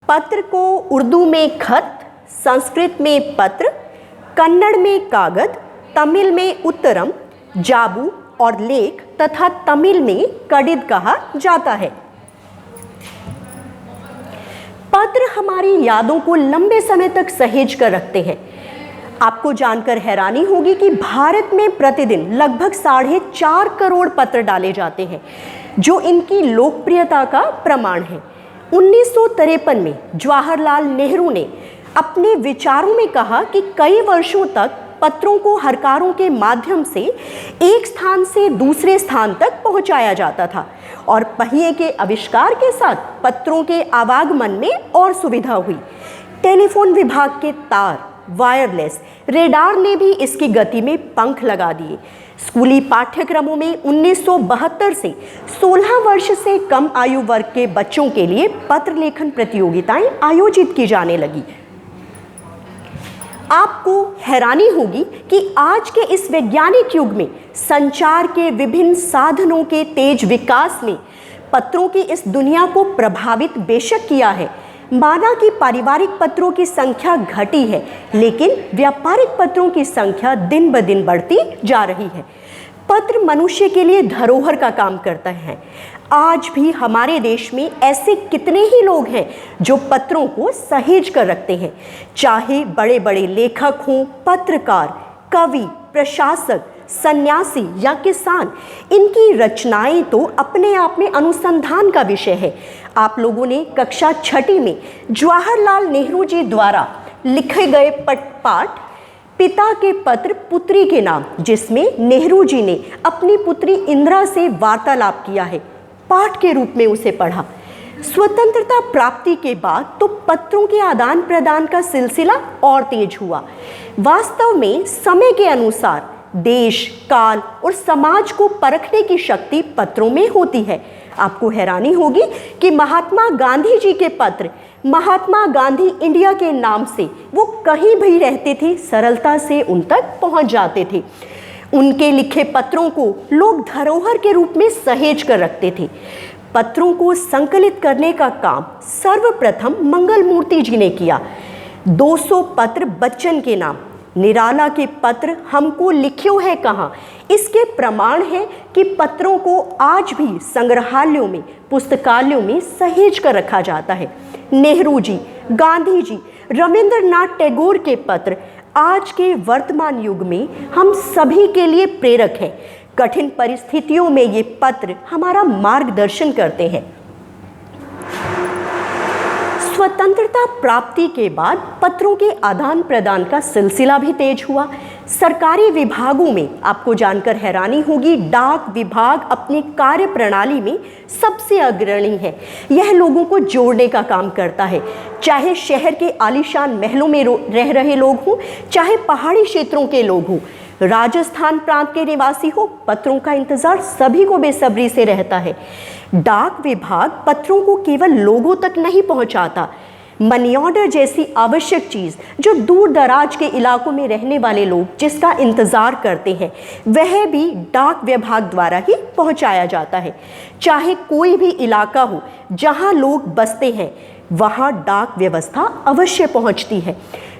पत्र को उर्दू में खत, संस्कृत में पत्र, कन्नड़ में कागज, तमिल में उत्तरम, जाबू और लेख तथा तमिल में कडिद कहा जाता है। पत्र हमारी यादों को लंबे समय तक सहेज कर रखते हैं। आपको जानकर हैरानी होगी कि भारत में प्रतिदिन लगभग 4.5 करोड़ पत्र डाले जाते हैं, जो इनकी लोकप्रियता का प्रमाण है। 1953 में जवाहरलाल नेहरू ने अपने विचारों में कहा कि कई वर्षों तक पत्रों को हरकारों के माध्यम से एक स्थान से दूसरे स्थान तक पहुंचाया जाता था और पहिए के आविष्कार के साथ पत्रों के आवागमन में और सुविधा हुई। टेलीफोन विभाग के तार, वायरलेस, रेडार ने भी इसकी गति में पंख लगा दिए। स्कूली पाठ्यक्रमों में 1972 से 16 वर्ष से कम आयु वर्ग के बच्चों के लिए पत्र लेखन प्रतियोगिताएं आयोजित की जाने लगी। आपको हैरानी होगी कि आज के इस वैज्ञानिक युग में संचार के विभिन्न साधनों के तेज विकास ने पत्रों की इस दुनिया को प्रभावित बेशक किया है। माना कि पारिवारिक पत्रों की संख्या घटी है, लेकिन व्यापारिक पत्रों की संख्या दिन ब दिन बढ़ती जा रही है। पत्र मनुष्य के लिए धरोहर का काम करता है। आज भी हमारे देश में ऐसे कितने ही लोग हैं जो पत्रों को सहेज कर रखते हैं। चाहे बड़े बड़े लेखक हों, पत्रकार, कवि, प्रशासक, सन्यासी या किसान, इनकी रचनाएं तो अपने आप में अनुसंधान का विषय है। आप लोगों ने कक्षा 6ठी में जवाहरलाल नेहरू जी द्वारा लिखे गए पाठ पिता के पत्र पुत्री के नाम, जिसमें नेहरू जी ने अपनी पुत्री इंदिरा से वार्तालाप किया है, पाठ के रूप में उसे पढ़ा। स्वतंत्रता प्राप्ति के बाद तो पत्रों के आदान प्रदान का सिलसिला और तेज हुआ। वास्तव में समय के अनुसार देश, काल और समाज को परखने की शक्ति पत्रों में होती है। आपको हैरानी होगी कि महात्मा गांधी जी के पत्र महात्मा गांधी इंडिया के नाम से वो कहीं भी रहते थे, सरलता से उन तक पहुंच जाते थे। उनके लिखे पत्रों को लोग धरोहर के रूप में सहेज कर रखते थे। पत्रों को संकलित करने का काम सर्वप्रथम मंगल मूर्ति जी ने किया। 200 पत्र बच्चन के नाम, निराला के पत्र हमको लिख्यो है कहाँ, इसके प्रमाण है कि पत्रों को आज भी संग्रहालयों में, पुस्तकालयों में सहेज कर रखा जाता है। नेहरू जी, गांधी जी, रविंद्रनाथ टैगोर के पत्र आज के वर्तमान युग में हम सभी के लिए प्रेरक हैं। कठिन परिस्थितियों में ये पत्र हमारा मार्गदर्शन करते हैं। स्वतंत्रता प्राप्ति के बाद पत्रों के आदान प्रदान का सिलसिला भी तेज हुआ। सरकारी विभागों में आपको जानकर हैरानी होगी, डाक विभाग अपनी कार्य प्रणाली में सबसे अग्रणी है। यह लोगों को जोड़ने का काम करता है। चाहे शहर के आलीशान महलों में रह रहे लोग हों, चाहे पहाड़ी क्षेत्रों के लोग हों, राजस्थान प्रांत के निवासी हो, पत्रों का इंतजार सभी को बेसब्री से रहता है। डाक विभाग पत्रों को केवल लोगों तक नहीं पहुंचाता, मनी ऑर्डर जैसी आवश्यक चीज़ जो दूर दराज के इलाकों में रहने वाले लोग जिसका इंतज़ार करते हैं, वह भी डाक विभाग द्वारा ही पहुंचाया जाता है। चाहे कोई भी इलाका हो जहां लोग बसते हैं, वहां डाक व्यवस्था अवश्य पहुंचती है।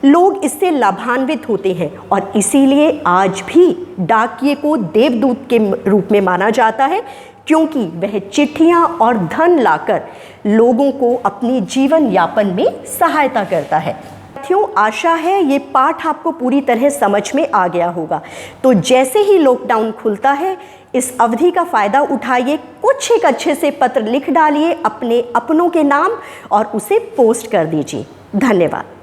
लोग इससे लाभान्वित होते हैं और इसीलिए आज भी डाकिये को देवदूत के रूप में माना जाता है, क्योंकि वह चिट्ठियां और धन लाकर लोगों को अपनी जीवन यापन में सहायता करता है। साथियों, आशा है ये पाठ आपको पूरी तरह समझ में आ गया होगा। तो जैसे ही लॉकडाउन खुलता है, इस अवधि का फ़ायदा उठाइए, कुछ एक अच्छे से पत्र लिख डालिए अपने अपनों के नाम और उसे पोस्ट कर दीजिए। धन्यवाद।